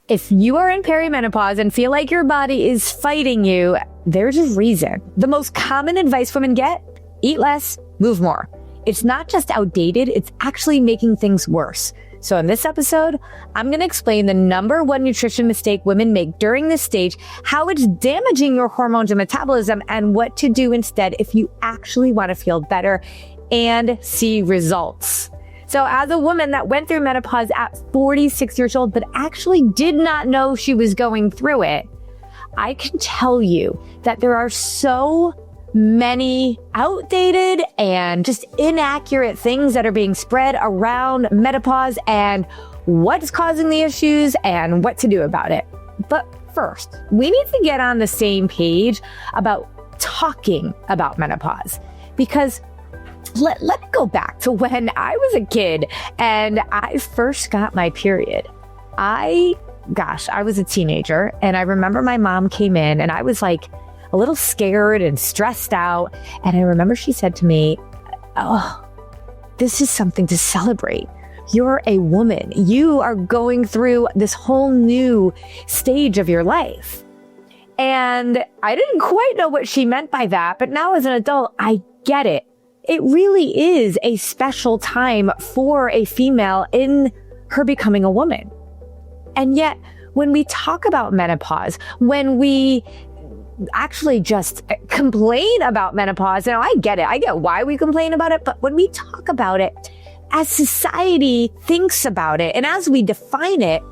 If you are in perimenopause and feel like your body is fighting you, there's a reason. The most common advice women get: eat less, move more. It's not just outdated, it's actually making things worse. So in this episode, I'm going to explain the number one nutrition mistake women make during this stage, how it's damaging your hormones and metabolism, and what to do instead if you actually want to feel better and see results. So as a woman that went through menopause at 46 years old, but actually did not know she was going through it, I can tell you that there are so many outdated and just inaccurate things that are being spread around menopause and what's causing the issues and what to do about it. But first, we need to get on the same page about talking about menopause, because let me go back to when I was a kid and I first got my period. I was a teenager, and I remember my mom came in and I was like a little scared and stressed out. And I remember she said to me, "Oh, this is something to celebrate. You're a woman. You are going through this whole new stage of your life." And I didn't quite know what she meant by that, but now as an adult, I get it. It really is a special time for a female in her becoming a woman. And yet, when we talk about menopause, when we actually just complain about menopause, I get it. I get why we complain about it. But when we talk about it, as society thinks about it, and as we define it,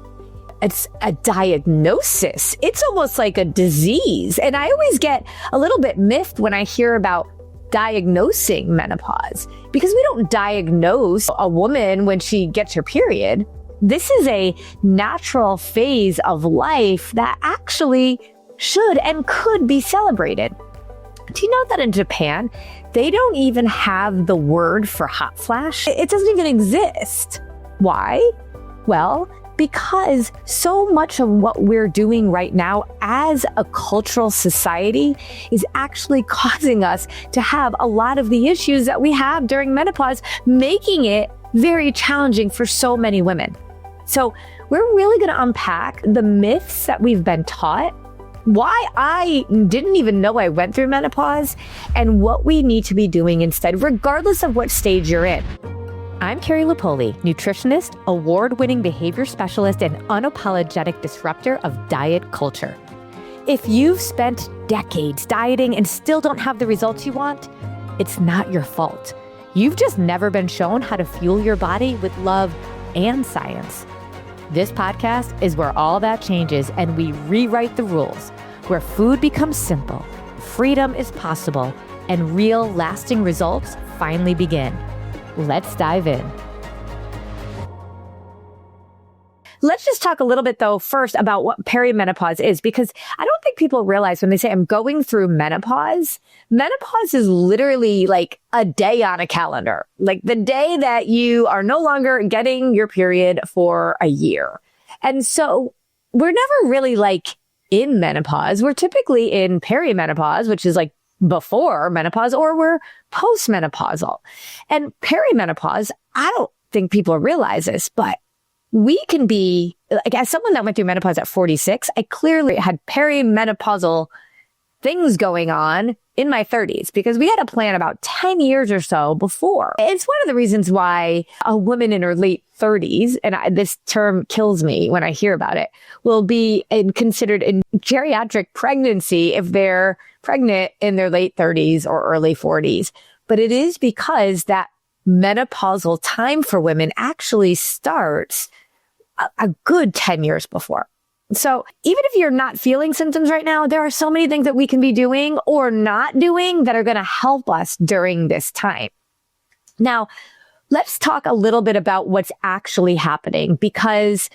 it's a diagnosis. It's almost like a disease. And I always get a little bit miffed when I hear about diagnosing menopause, because we don't diagnose a woman when she gets her period. This is a natural phase of life that actually should and could be celebrated. Do you know that in Japan, they don't even have the word for hot flash? It doesn't even exist. Why? Well, because so much of what we're doing right now as a cultural society is actually causing us to have a lot of the issues that we have during menopause, making it very challenging for so many women. So we're really going to unpack the myths that we've been taught, why I didn't even know I went through menopause, and what we need to be doing instead, regardless of what stage you're in. I'm Carrie Lipoli, nutritionist, award-winning behavior specialist, and unapologetic disruptor of diet culture. If you've spent decades dieting and still don't have the results you want, it's not your fault. You've just never been shown how to fuel your body with love and science. This podcast is where all that changes and we rewrite the rules, where food becomes simple, freedom is possible, and real lasting results finally begin. Let's dive in. Let's just talk a little bit, though, first about what perimenopause is, because I don't think people realize when they say I'm going through menopause, menopause is literally like a day on a calendar, like the day that you are no longer getting your period for a year. And so we're never really like in menopause. We're typically in perimenopause, which is like before menopause, or we're postmenopausal. And perimenopause, I don't think people realize this, but we can be, like, as someone that went through menopause at 46, I clearly had perimenopausal things going on in my 30s, because we had a plan about 10 years or so before. It's one of the reasons why a woman in her late 30s, and this term kills me when I hear about it, will be considered in geriatric pregnancy if they're pregnant in their late 30s or early 40s. But it is because that menopausal time for women actually starts a good 10 years before. So even if you're not feeling symptoms right now, there are so many things that we can be doing or not doing that are going to help us during this time. Now, let's talk a little bit about what's actually happening, because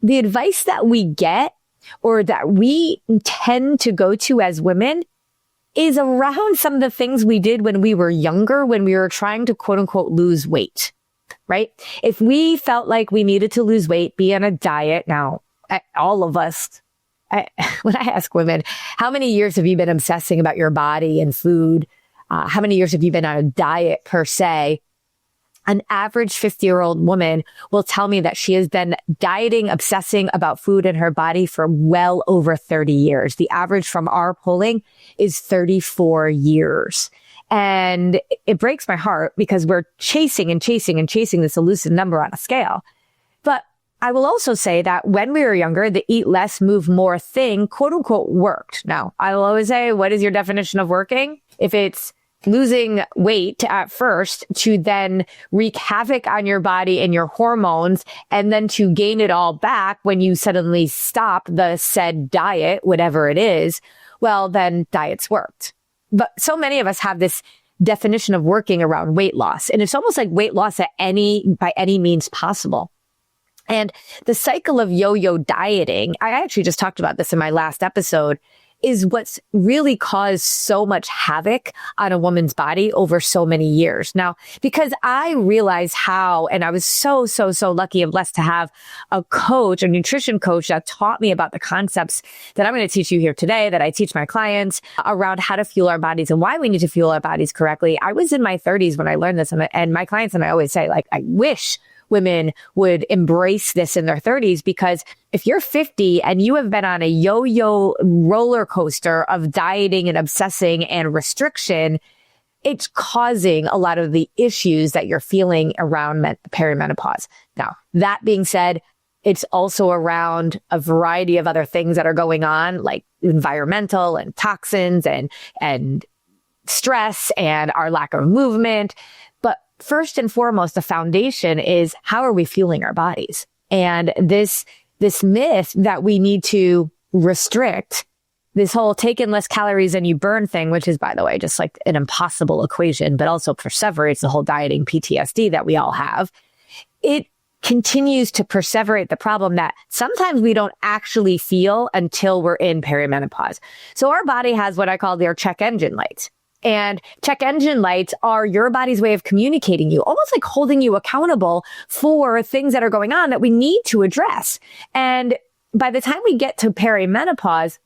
the advice that we get, or that we tend to go to as women, is around some of the things we did when we were younger, when we were trying to quote unquote lose weight, right? If we felt like we needed to lose weight, be on a diet. Now, all of us, when I ask women, how many years have you been obsessing about your body and food? How many years have you been on a diet per se? An average 50-year-old woman will tell me that she has been dieting, obsessing about food in her body for well over 30 years. The average from our polling is 34 years. And it breaks my heart because we're chasing and chasing and chasing this elusive number on a scale. But I will also say that when we were younger, the eat less, move more thing, quote unquote, worked. Now, I will always say, what is your definition of working? If it's losing weight at first to then wreak havoc on your body and your hormones, and then to gain it all back when you suddenly stop the said diet, whatever it is, well, then diets worked. But so many of us have this definition of working around weight loss. And it's almost like weight loss by any means possible. And the cycle of yo-yo dieting, I actually just talked about this in my last episode, is what's really caused so much havoc on a woman's body over so many years. Now, because I realize how, and I was so lucky and blessed to have a coach, a nutrition coach that taught me about the concepts that I'm going to teach you here today, that I teach my clients around how to fuel our bodies and why we need to fuel our bodies correctly. I was in my 30s when I learned this, and my clients and I always say, like, I wish women would embrace this in their 30s, because if you're 50 and you have been on a yo-yo roller coaster of dieting and obsessing and restriction, it's causing a lot of the issues that you're feeling around perimenopause. Now, that being said, it's also around a variety of other things that are going on, like environmental and toxins and stress and our lack of movement. But first and foremost, the foundation is, how are we fueling our bodies? And this myth that we need to restrict, this whole take in less calories and you burn thing, which is, by the way, just like an impossible equation, but also perseverates the whole dieting PTSD that we all have. It continues to perseverate the problem that sometimes we don't actually feel until we're in perimenopause. So our body has what I call their check engine lights. And check engine lights are your body's way of communicating you, almost like holding you accountable for things that are going on that we need to address. And by the time we get to perimenopause,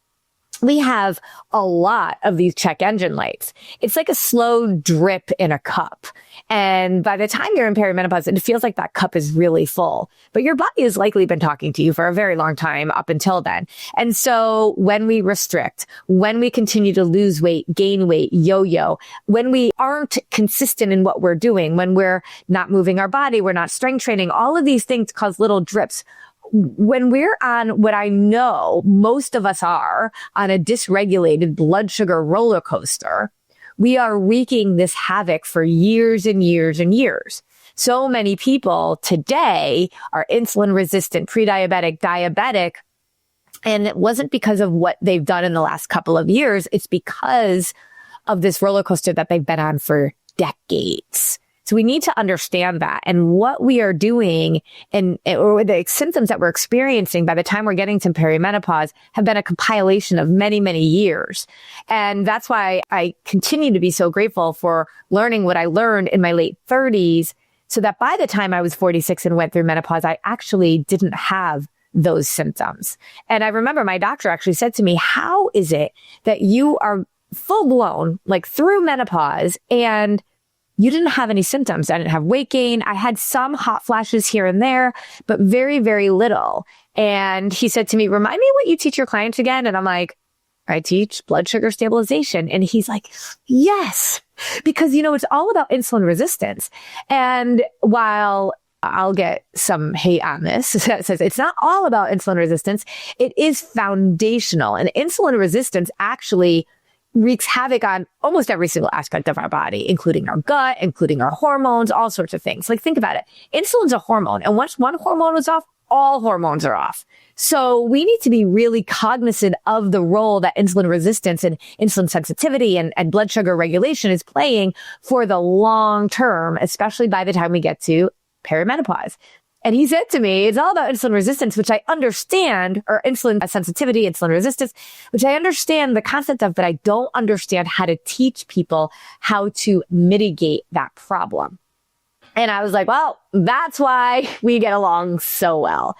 we have a lot of these check engine lights. It's like a slow drip in a cup. And by the time you're in perimenopause, it feels like that cup is really full. But your body has likely been talking to you for a very long time up until then. And so when we restrict, when we continue to lose weight, gain weight, yo-yo, when we aren't consistent in what we're doing, when we're not moving our body, we're not strength training, all of these things cause little drips. When we're on what I know most of us are on a dysregulated blood sugar roller coaster, we are wreaking this havoc for years and years and years. So many people today are insulin resistant, pre-diabetic, diabetic, and it wasn't because of what they've done in the last couple of years. It's because of this roller coaster that they've been on for decades. So we need to understand that, and what we are doing or the symptoms that we're experiencing by the time we're getting to perimenopause have been a compilation of many, many years. And that's why I continue to be so grateful for learning what I learned in my late 30s, so that by the time I was 46 and went through menopause, I actually didn't have those symptoms. And I remember my doctor actually said to me, how is it that you are full blown, like through menopause, and you didn't have any symptoms? I didn't have weight gain. I had some hot flashes here and there, but very, very little. And he said to me, remind me what you teach your clients again. And I'm like, I teach blood sugar stabilization. And he's like, yes, because, it's all about insulin resistance. And while I'll get some hate on this, that says it's not all about insulin resistance, it is foundational. And insulin resistance actually wreaks havoc on almost every single aspect of our body, including our gut, including our hormones, all sorts of things. Like, think about it. Insulin's a hormone. And once one hormone is off, all hormones are off. So we need to be really cognizant of the role that insulin resistance and insulin sensitivity and blood sugar regulation is playing for the long term, especially by the time we get to perimenopause. And he said to me, it's all about insulin resistance, which I understand, or insulin sensitivity, insulin resistance, which I understand the concept of, but I don't understand how to teach people how to mitigate that problem. And I was like, well, that's why we get along so well.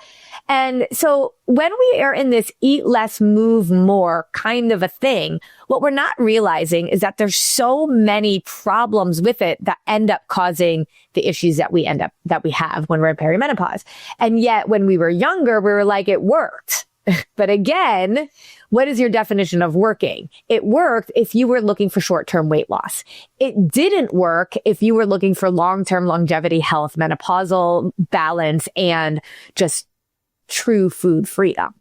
And so when we are in this eat less, move more kind of a thing, what we're not realizing is that there's so many problems with it that end up causing the issues that we have when we're in perimenopause. And yet when we were younger, we were like, it worked. But again, what is your definition of working? It worked if you were looking for short-term weight loss. It didn't work if you were looking for long-term longevity, health, menopausal balance, and just true food freedom.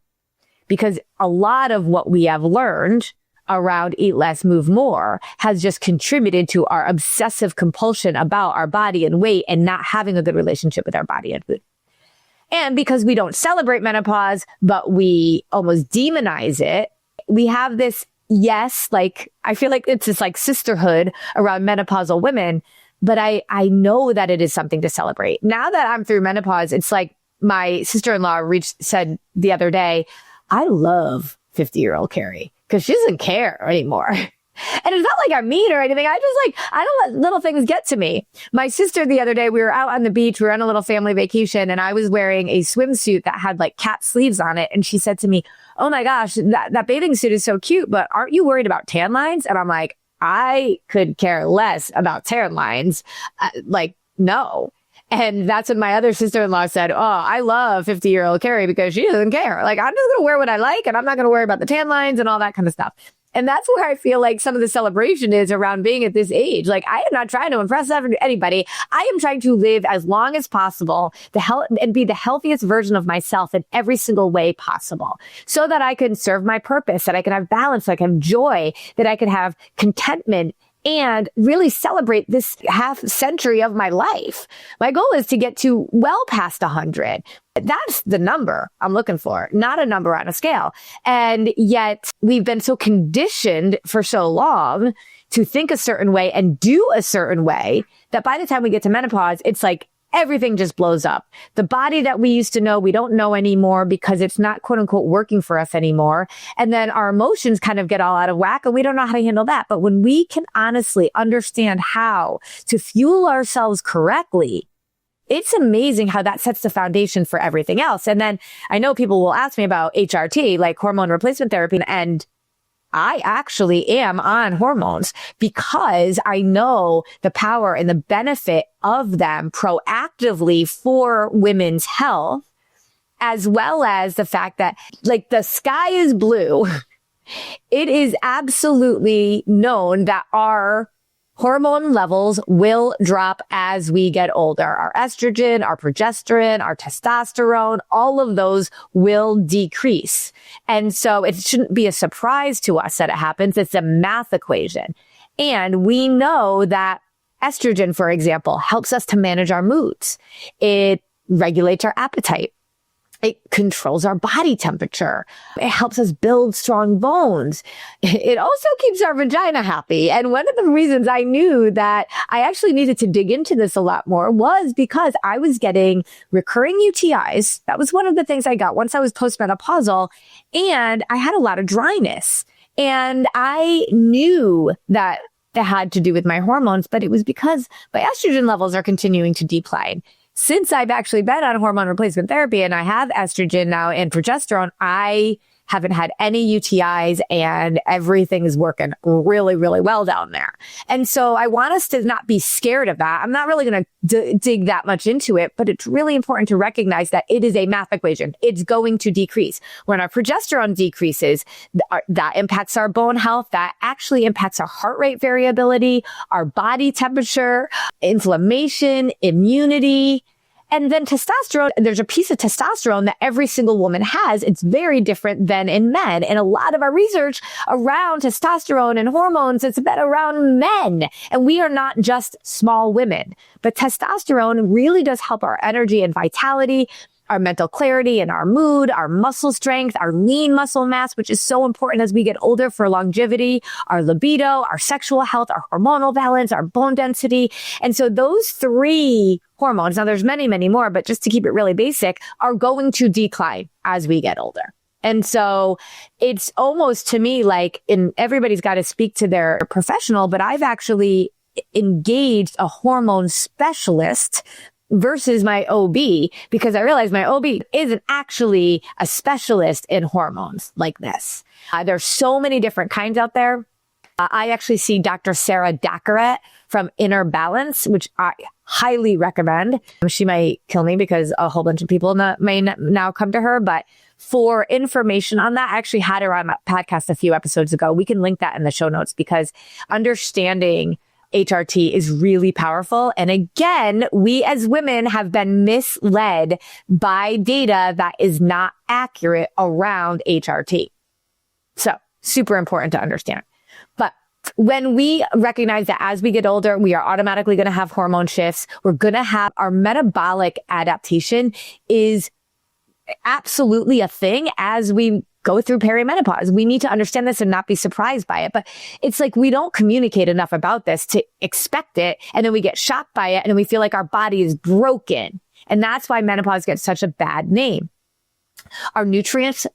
Because a lot of what we have learned around eat less, move more has just contributed to our obsessive compulsion about our body and weight and not having a good relationship with our body and food. And because we don't celebrate menopause, but we almost demonize it, we have this, I feel like it's this like sisterhood around menopausal women, but I know that it is something to celebrate. Now that I'm through menopause, it's like my sister-in-law said the other day, I love 50-year-old Carrie because she doesn't care anymore. And it's not like I'm mean or anything. I don't let little things get to me. My sister the other day, we were out on the beach. We were on a little family vacation and I was wearing a swimsuit that had like cat sleeves on it. And she said to me, oh my gosh, that bathing suit is so cute, but aren't you worried about tan lines? And I'm like, I could care less about tan lines. No. And that's when my other sister-in-law said, oh, I love 50-year-old Carrie because she doesn't care. Like, I'm just going to wear what I like and I'm not going to worry about the tan lines and all that kind of stuff. And that's where I feel like some of the celebration is around being at this age. Like, I am not trying to impress anybody. I am trying to live as long as possible and be the healthiest version of myself in every single way possible so that I can serve my purpose, that I can have balance, that I can have joy, that I can have contentment and really celebrate this half century of my life. My goal is to get to well past 100. That's the number I'm looking for, not a number on a scale. And yet we've been so conditioned for so long to think a certain way and do a certain way that by the time we get to menopause, it's like everything just blows up. The body that we used to know, we don't know anymore because it's not quote unquote working for us anymore. And then our emotions kind of get all out of whack and we don't know how to handle that. But when we can honestly understand how to fuel ourselves correctly, it's amazing how that sets the foundation for everything else. And then I know people will ask me about HRT, like hormone replacement therapy, and I actually am on hormones because I know the power and the benefit of them proactively for women's health, as well as the fact that like the sky is blue. It is absolutely known that our hormone levels will drop as we get older. Our estrogen, our progesterone, our testosterone, all of those will decrease. And so it shouldn't be a surprise to us that it happens. It's a math equation. And we know that estrogen, for example, helps us to manage our moods. It regulates our appetite. It controls our body temperature. It helps us build strong bones. It also keeps our vagina happy. And one of the reasons I knew that I actually needed to dig into this a lot more was because I was getting recurring UTIs. That was one of the things I got once I was postmenopausal, and I had a lot of dryness. And I knew that it had to do with my hormones, but it was because my estrogen levels are continuing to decline. Since I've actually been on hormone replacement therapy and I have estrogen now and progesterone, I haven't had any UTIs and everything is working really, really well down there. And so I want us to not be scared of that. I'm not really going to dig that much into it, but it's really important to recognize that it is a math equation. It's going to decrease. When our progesterone decreases, that impacts our bone health. That actually impacts our heart rate variability, our body temperature, inflammation, immunity. And then testosterone, there's a piece of testosterone that every single woman has. It's very different than in men. And a lot of our research around testosterone and hormones, it's been around men. And we are not just small women. But testosterone really does help our energy and vitality, our mental clarity and our mood, our muscle strength, our lean muscle mass, which is so important as we get older for longevity, our libido, our sexual health, our hormonal balance, our bone density. And so those three hormones, now there's many, many more, but just to keep it really basic, are going to decline as we get older. And so it's almost to me like everybody's got to speak to their professional, but I've actually engaged a hormone specialist versus my OB, because I realized my OB isn't actually a specialist in hormones like this. There's so many different kinds out there. I actually see Dr. Sarah Dacaret from Inner Balance, which I highly recommend. She might kill me because a whole bunch of people may now come to her, but for information on that, I actually had her on my podcast a few episodes ago. We can link that in the show notes, because understanding HRT is really powerful. And again, we as women have been misled by data that is not accurate around HRT. So super important to understand. But when we recognize that as we get older, we are automatically going to have hormone shifts. We're going to have our metabolic adaptation is absolutely a thing as we go through perimenopause. We need to understand this and not be surprised by it. But it's like we don't communicate enough about this to expect it. And then we get shocked by it and we feel like our body is broken. And that's why menopause gets such a bad name. Our nutrients,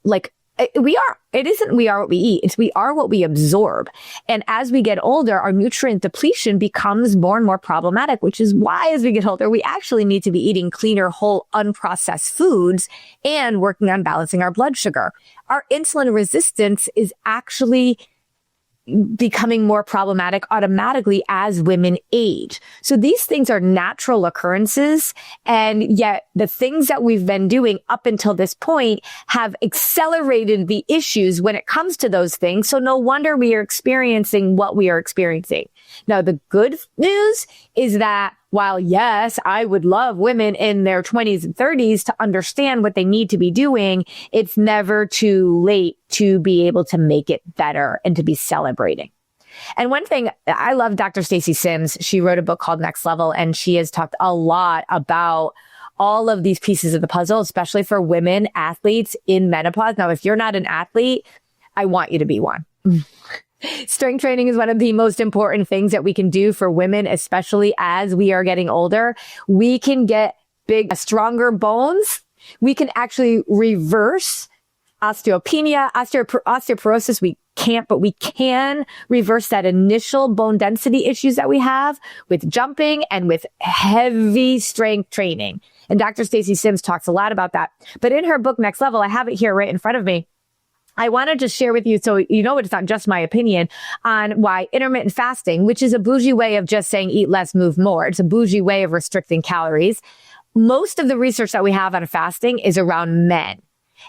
it isn't we are what we eat. It's we are what we absorb. And as we get older, our nutrient depletion becomes more and more problematic, which is why as we get older, we actually need to be eating cleaner, whole, unprocessed foods and working on balancing our blood sugar. Our insulin resistance is actually becoming more problematic automatically as women age. So these things are natural occurrences. And yet the things that we've been doing up until this point have accelerated the issues when it comes to those things. So no wonder we are experiencing what we are experiencing. Now, the good news is that while, yes, I would love women in their 20s and 30s to understand what they need to be doing, it's never too late to be able to make it better and to be celebrating. And one thing, I love Dr. Stacy Sims. She wrote a book called Next Level, and she has talked a lot about all of these pieces of the puzzle, especially for women athletes in menopause. Now, if you're not an athlete, I want you to be one. Strength training is one of the most important things that we can do for women, especially as we are getting older. We can get stronger bones. We can actually reverse osteopenia, osteoporosis. We can't, but we can reverse that initial bone density issues that we have with jumping and with heavy strength training. And Dr. Stacy Sims talks a lot about that. But in her book, Next Level, I have it here right in front of me. I want to just share with you, so you know it's not just my opinion, on why intermittent fasting, which is a bougie way of just saying eat less, move more. It's a bougie way of restricting calories. Most of the research that we have on fasting is around men.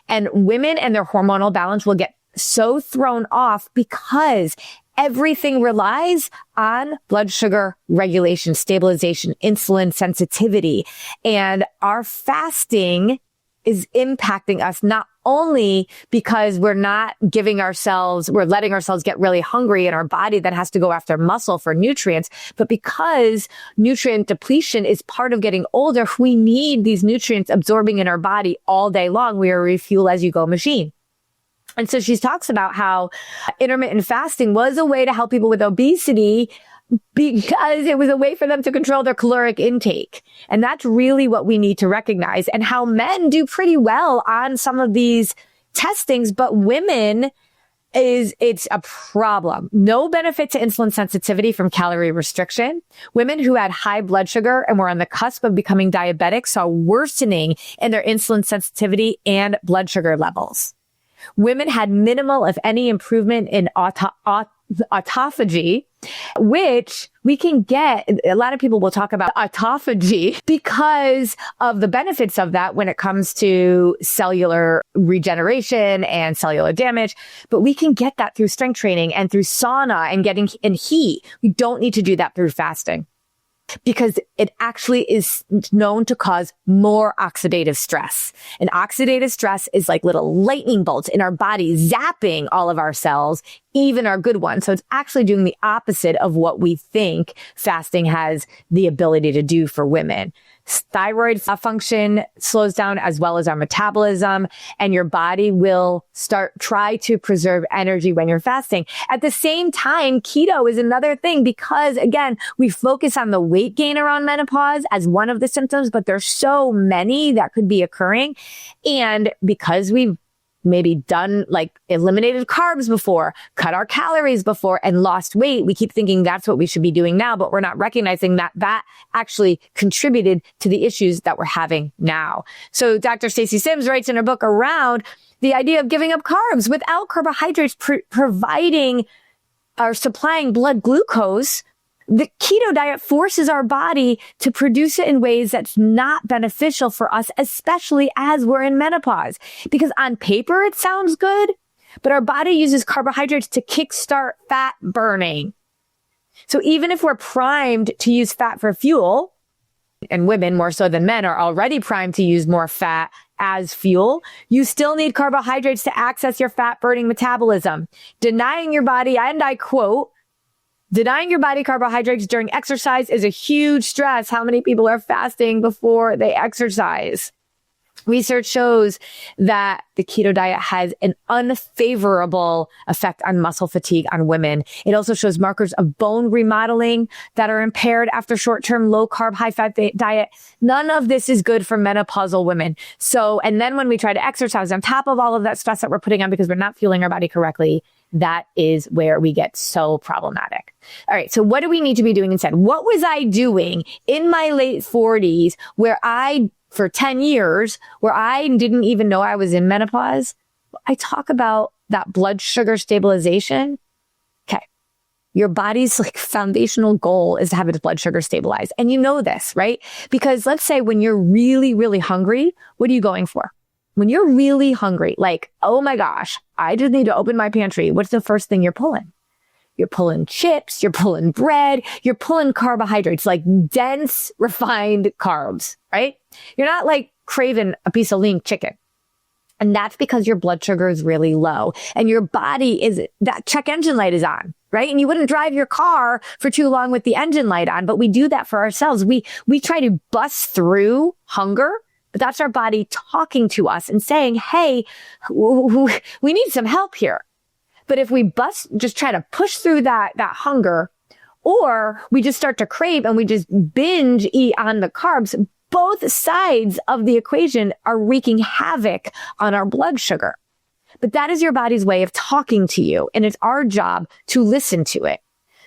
And women and their hormonal balance will get so thrown off because everything relies on blood sugar regulation, stabilization, insulin sensitivity. And our fasting is impacting us not only because we're letting ourselves get really hungry in our body that has to go after muscle for nutrients, but because nutrient depletion is part of getting older, we need these nutrients absorbing in our body all day long. We are a refuel as you go machine. And so she talks about how intermittent fasting was a way to help people with obesity because it was a way for them to control their caloric intake. And that's really what we need to recognize, and how men do pretty well on some of these testings, but women it's a problem. No benefit to insulin sensitivity from calorie restriction. Women who had high blood sugar and were on the cusp of becoming diabetic saw worsening in their insulin sensitivity and blood sugar levels. Women had minimal, if any, improvement in autophagy, which we can get. A lot of people will talk about autophagy because of the benefits of that when it comes to cellular regeneration and cellular damage. But we can get that through strength training and through sauna and getting in heat. We don't need to do that through fasting, because it actually is known to cause more oxidative stress. And oxidative stress is like little lightning bolts in our body, zapping all of our cells, even our good ones. So it's actually doing the opposite of what we think fasting has the ability to do for women. Thyroid function slows down, as well as our metabolism, and your body will try to preserve energy when you're fasting. At the same time, keto is another thing, because again, we focus on the weight gain around menopause as one of the symptoms, but there's so many that could be occurring. And because we've maybe done like eliminated carbs before, cut our calories before, and lost weight. We keep thinking that's what we should be doing now, but we're not recognizing that that actually contributed to the issues that we're having now. So Dr. Stacey Sims writes in her book around the idea of giving up carbs without carbohydrates providing or supplying blood glucose. The keto diet forces our body to produce it in ways that's not beneficial for us, especially as we're in menopause. Because on paper, it sounds good, but our body uses carbohydrates to kickstart fat burning. So even if we're primed to use fat for fuel, and women more so than men are already primed to use more fat as fuel, you still need carbohydrates to access your fat burning metabolism. Denying your body, and I quote, denying your body carbohydrates during exercise is a huge stress. How many people are fasting before they exercise? Research shows that the keto diet has an unfavorable effect on muscle fatigue on women. It also shows markers of bone remodeling that are impaired after short-term low-carb, high-fat diet. None of this is good for menopausal women. So, and then when we try to exercise on top of all of that stress that we're putting on because we're not fueling our body correctly, that is where we get so problematic. All right. So what do we need to be doing instead? What was I doing in my late 40s for 10 years where I didn't even know I was in menopause? I talk about that blood sugar stabilization. Okay. Your body's like foundational goal is to have its blood sugar stabilized. And you know this, right? Because let's say when you're really, really hungry, what are you going for? When you're really hungry, like, oh my gosh, I just need to open my pantry. What's the first thing you're pulling? You're pulling chips, you're pulling bread, you're pulling carbohydrates, like dense, refined carbs, right? You're not like craving a piece of lean chicken. And that's because your blood sugar is really low and your body that check engine light is on, right? And you wouldn't drive your car for too long with the engine light on, but we do that for ourselves. We try to bust through hunger. But that's our body talking to us and saying, hey, we need some help here. But if we just try to push through that hunger, or we just start to crave and we just binge eat on the carbs, both sides of the equation are wreaking havoc on our blood sugar. But that is your body's way of talking to you. And it's our job to listen to it.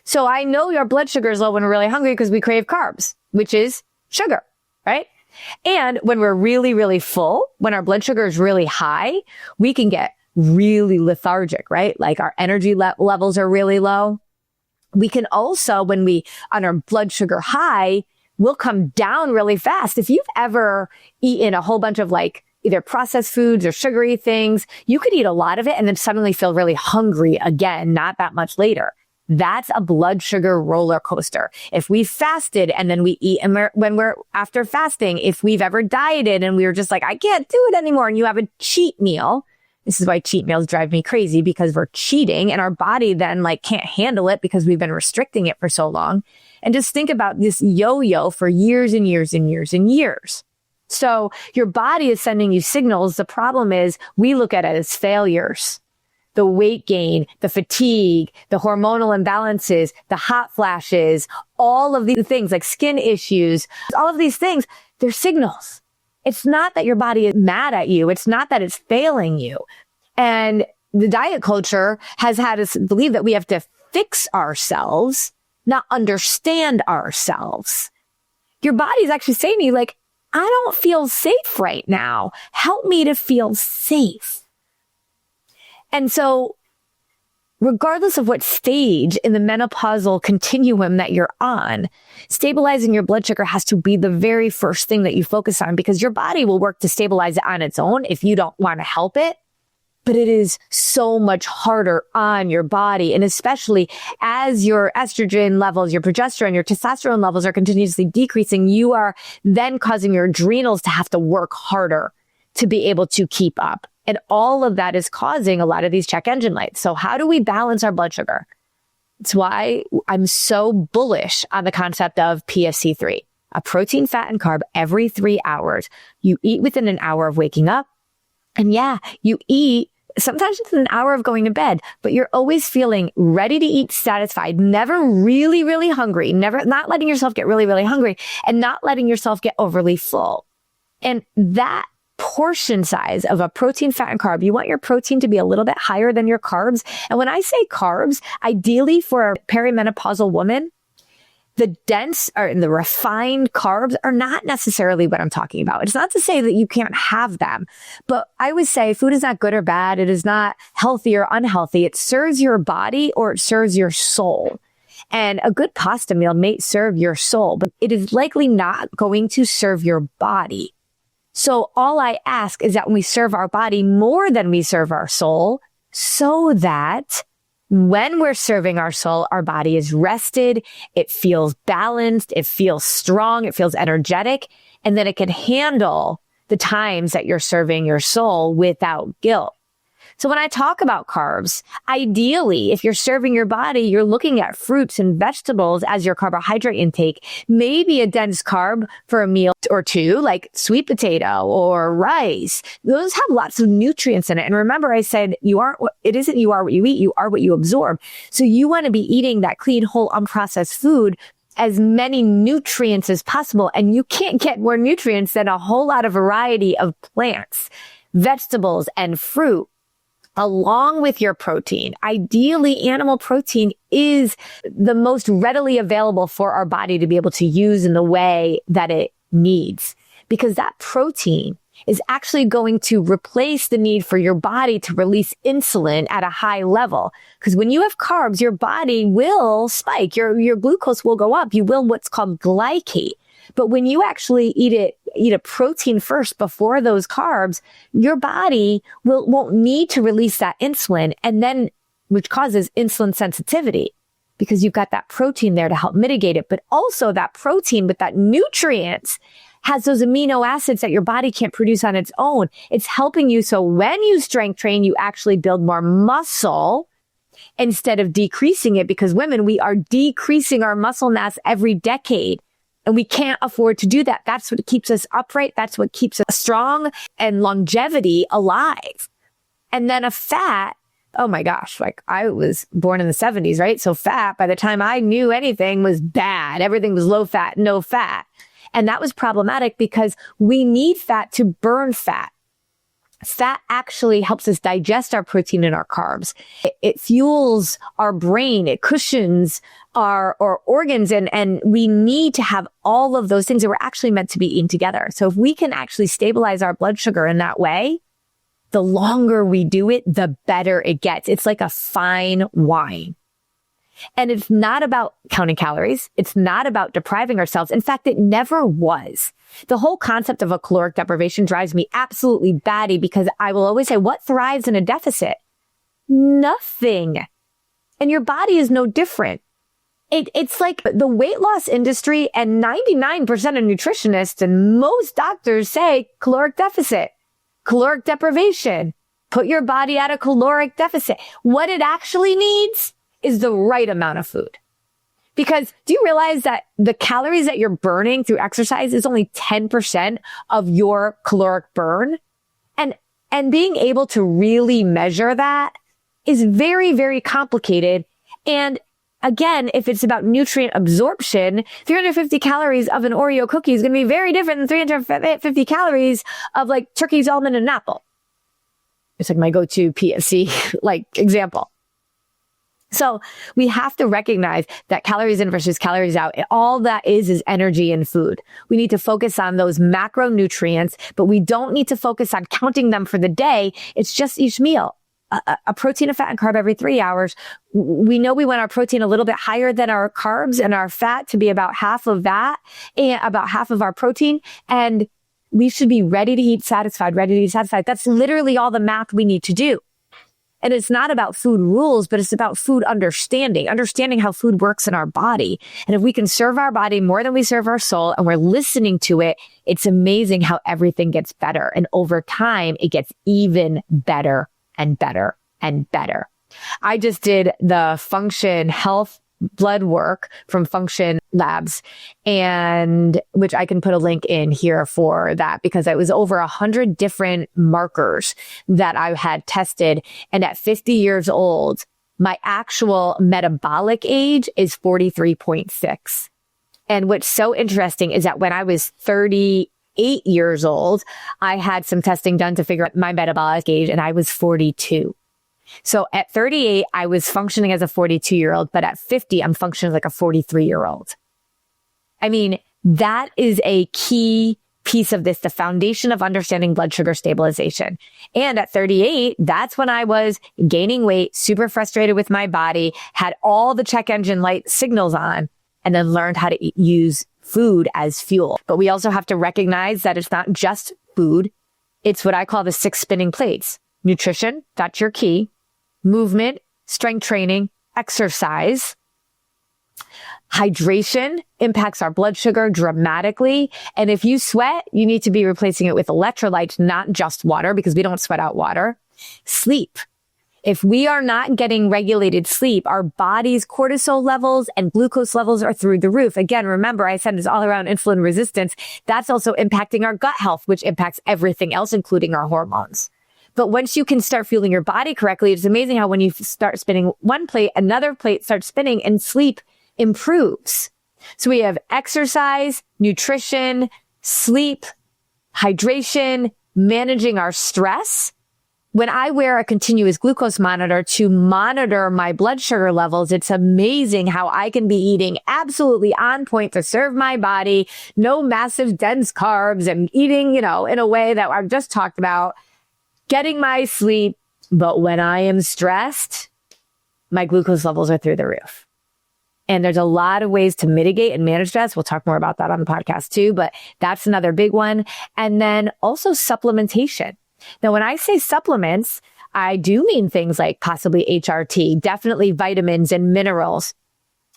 So I know your blood sugar is low when we're really hungry because we crave carbs, which is sugar, right? And when we're really, really full, when our blood sugar is really high, we can get really lethargic, right? Like our energy levels are really low. We can also, on our blood sugar high, we'll come down really fast. If you've ever eaten a whole bunch of like either processed foods or sugary things, you could eat a lot of it and then suddenly feel really hungry again, not that much later. That's a blood sugar roller coaster. If we fasted and then we eat, and when we're after fasting, if we've ever dieted and we were just like, I can't do it anymore, and you have a cheat meal. This is why cheat meals drive me crazy, because we're cheating and our body then like can't handle it because we've been restricting it for so long. And just think about this yo-yo for years and years and years and years. So your body is sending you signals. The problem is we look at it as failures. The weight gain, the fatigue, the hormonal imbalances, the hot flashes, all of these things like skin issues, all of these things, they're signals. It's not that your body is mad at you. It's not that it's failing you. And the diet culture has had us believe that we have to fix ourselves, not understand ourselves. Your body's actually saying to you, like, I don't feel safe right now. Help me to feel safe. And so regardless of what stage in the menopausal continuum that you're on, stabilizing your blood sugar has to be the very first thing that you focus on, because your body will work to stabilize it on its own if you don't want to help it. But it is so much harder on your body. And especially as your estrogen levels, your progesterone, your testosterone levels are continuously decreasing, you are then causing your adrenals to have to work harder to be able to keep up. And all of that is causing a lot of these check engine lights. So how do we balance our blood sugar? It's why I'm so bullish on the concept of PFC3, a protein, fat, and carb every 3 hours. You eat within an hour of waking up. And yeah, you eat sometimes it's an hour of going to bed, but you're always feeling ready to eat, satisfied, never really, really hungry, not letting yourself get really, really hungry, and not letting yourself get overly full. And that portion size of a protein, fat, and carb. You want your protein to be a little bit higher than your carbs. And when I say carbs, ideally for a perimenopausal woman, the dense or the refined carbs are not necessarily what I'm talking about. It's not to say that you can't have them, but I would say food is not good or bad. It is not healthy or unhealthy. It serves your body or it serves your soul. And a good pasta meal may serve your soul, but it is likely not going to serve your body. So all I ask is that when we serve our body more than we serve our soul, so that when we're serving our soul, our body is rested, it feels balanced, it feels strong, it feels energetic, and then it can handle the times that you're serving your soul without guilt. So when I talk about carbs, ideally, if you're serving your body, you're looking at fruits and vegetables as your carbohydrate intake, maybe a dense carb for a meal or two, like sweet potato or rice. Those have lots of nutrients in it. And remember, I said, it isn't you are what you eat, you are what you absorb. So you want to be eating that clean, whole, unprocessed food, as many nutrients as possible. And you can't get more nutrients than a whole lot of variety of plants, vegetables, and fruit, along with your protein. Ideally, animal protein is the most readily available for our body to be able to use in the way that it needs, because that protein is actually going to replace the need for your body to release insulin at a high level. Because when you have carbs, your body will spike, your glucose will go up. You will what's called glycate. But when you actually eat a protein first before those carbs, your body won't need to release that insulin, and then which causes insulin sensitivity, because you've got that protein there to help mitigate it. But also that protein with that nutrients has those amino acids that your body can't produce on its own. It's helping you. So when you strength train, you actually build more muscle instead of decreasing it, because women, we are decreasing our muscle mass every decade. And we can't afford to do that. That's what keeps us upright. That's what keeps us strong and longevity alive. And then a fat, oh my gosh, like I was born in the 70s, right? So fat, by the time I knew anything, was bad. Everything was low fat, no fat. And that was problematic because we need fat to burn fat. Fat actually helps us digest our protein and our carbs. It fuels our brain. It cushions our organs. And we need to have all of those things that we're actually meant to be eating together. So if we can actually stabilize our blood sugar in that way, the longer we do it, the better it gets. It's like a fine wine. And it's not about counting calories. It's not about depriving ourselves. In fact, it never was. The whole concept of a caloric deprivation drives me absolutely batty, because I will always say, what thrives in a deficit? Nothing. And your body is no different. It's like the weight loss industry, and 99% of nutritionists and most doctors say caloric deficit, caloric deprivation, put your body at a caloric deficit. What it actually needs is the right amount of food. Because do you realize that the calories that you're burning through exercise is only 10% of your caloric burn? And being able to really measure that is very, very complicated. And again, if it's about nutrient absorption, 350 calories of an Oreo cookie is going to be very different than 350 calories of like turkey's almond and apple. It's like my go-to PFC like example. So we have to recognize that calories in versus calories out, all that is energy in food. We need to focus on those macronutrients, but we don't need to focus on counting them for the day. It's just each meal. A protein, a fat, and carb every 3 hours. We know we want our protein a little bit higher than our carbs, and our fat to be about half of that, and about half of our protein. And we should be ready to eat satisfied, ready to eat satisfied. That's literally all the math we need to do. And it's not about food rules, but it's about food understanding how food works in our body. And if we can serve our body more than we serve our soul, and we're listening to it, it's amazing how everything gets better. And over time, it gets even better and better and better. I just did the Function Health blood work from Function Labs, and which I can put a link in here for that, because it was over 100 different markers that I had tested. And at 50 years old, my actual metabolic age is 43.6. And what's so interesting is that when I was 38 38 years old, I had some testing done to figure out my metabolic age, and I was 42. So at 38, I was functioning as a 42-year-old, but at 50, I'm functioning like a 43-year-old. I mean, that is a key piece of this, the foundation of understanding blood sugar stabilization. And at 38, that's when I was gaining weight, super frustrated with my body, had all the check engine light signals on, and then learned how to use food as fuel. But we also have to recognize that it's not just food. It's what I call the 6 spinning plates. Nutrition, that's your key. Movement, strength training, exercise. Hydration impacts our blood sugar dramatically. And if you sweat, you need to be replacing it with electrolytes, not just water, because we don't sweat out water. Sleep. If we are not getting regulated sleep, our body's cortisol levels and glucose levels are through the roof. Again, remember, I said it's all around insulin resistance. That's also impacting our gut health, which impacts everything else, including our hormones. But once you can start fueling your body correctly, it's amazing how when you start spinning one plate, another plate starts spinning and sleep improves. So we have exercise, nutrition, sleep, hydration, managing our stress. When I wear a continuous glucose monitor to monitor my blood sugar levels, it's amazing how I can be eating absolutely on point to serve my body, no massive dense carbs, and eating, in a way that I've just talked about, getting my sleep. But when I am stressed, my glucose levels are through the roof. And there's a lot of ways to mitigate and manage stress. We'll talk more about that on the podcast too, but that's another big one. And then also supplementation. Now, when I say supplements, I do mean things like possibly HRT, definitely vitamins and minerals.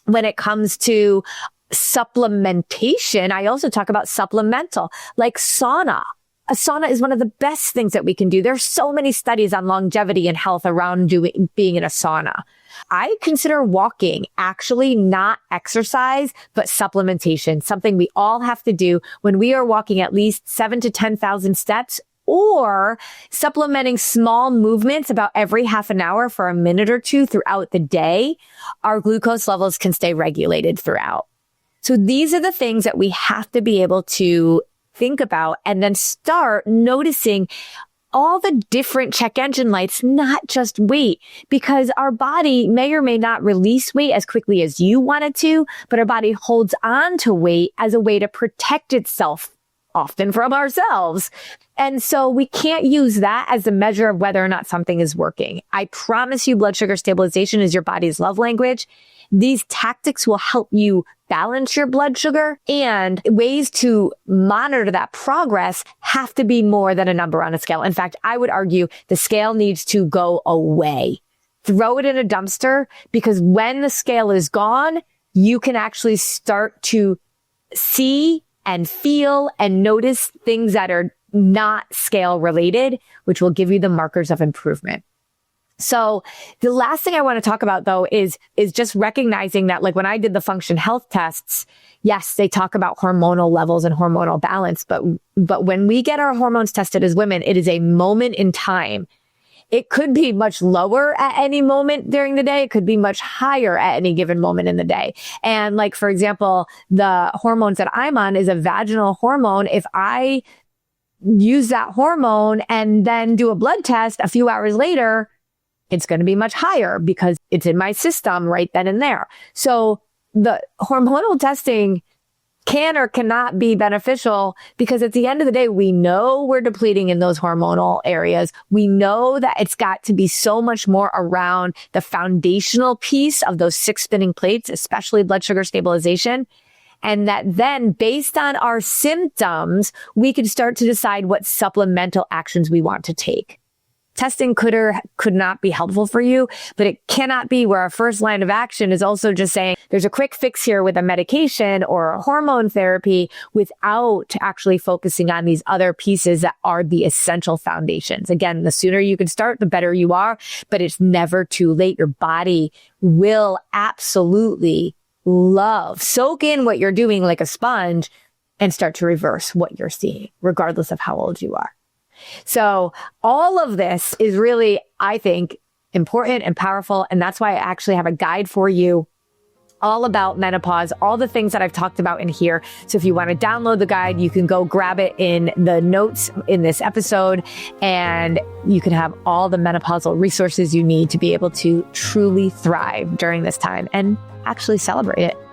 When it comes to supplementation, I also talk about supplemental, like sauna. A sauna is one of the best things that we can do. There's so many studies on longevity and health around being in a sauna. I consider walking actually not exercise, but supplementation, something we all have to do when we are walking at least 7,000 to 10,000 steps, or supplementing small movements about every half an hour for a minute or two throughout the day. Our glucose levels can stay regulated throughout. So these are the things that we have to be able to think about and then start noticing all the different check engine lights, not just weight, because our body may or may not release weight as quickly as you want it to, but our body holds on to weight as a way to protect itself, often from ourselves. And so we can't use that as a measure of whether or not something is working. I promise you, blood sugar stabilization is your body's love language. These tactics will help you balance your blood sugar, and ways to monitor that progress have to be more than a number on a scale. In fact, I would argue the scale needs to go away. Throw it in a dumpster, because when the scale is gone, you can actually start to see and feel and notice things that are not scale related, which will give you the markers of improvement. So the last thing I want to talk about though is just recognizing that, like when I did the function health tests, yes, they talk about hormonal levels and hormonal balance, but when we get our hormones tested as women, it is a moment in time. It could be much lower at any moment during the day. It could be much higher at any given moment in the day. And like, for example, the hormones that I'm on is a vaginal hormone. If I use that hormone and then do a blood test a few hours later, it's going to be much higher because it's in my system right then and there. So the hormonal testing can or cannot be beneficial, because at the end of the day, we know we're depleting in those hormonal areas. We know that it's got to be so much more around the foundational piece of those 6 spinning plates, especially blood sugar stabilization. And that then, based on our symptoms, we can start to decide what supplemental actions we want to take. Testing could or could not be helpful for you, but it cannot be where our first line of action is also just saying there's a quick fix here with a medication or a hormone therapy, without actually focusing on these other pieces that are the essential foundations. Again, the sooner you can start, the better you are, but it's never too late. Your body will absolutely soak in what you're doing like a sponge and start to reverse what you're seeing, regardless of how old you are. So all of this is really, I think, important and powerful. And that's why I actually have a guide for you all about menopause, all the things that I've talked about in here. So if you want to download the guide, you can go grab it in the notes in this episode, and you can have all the menopausal resources you need to be able to truly thrive during this time and actually celebrate it.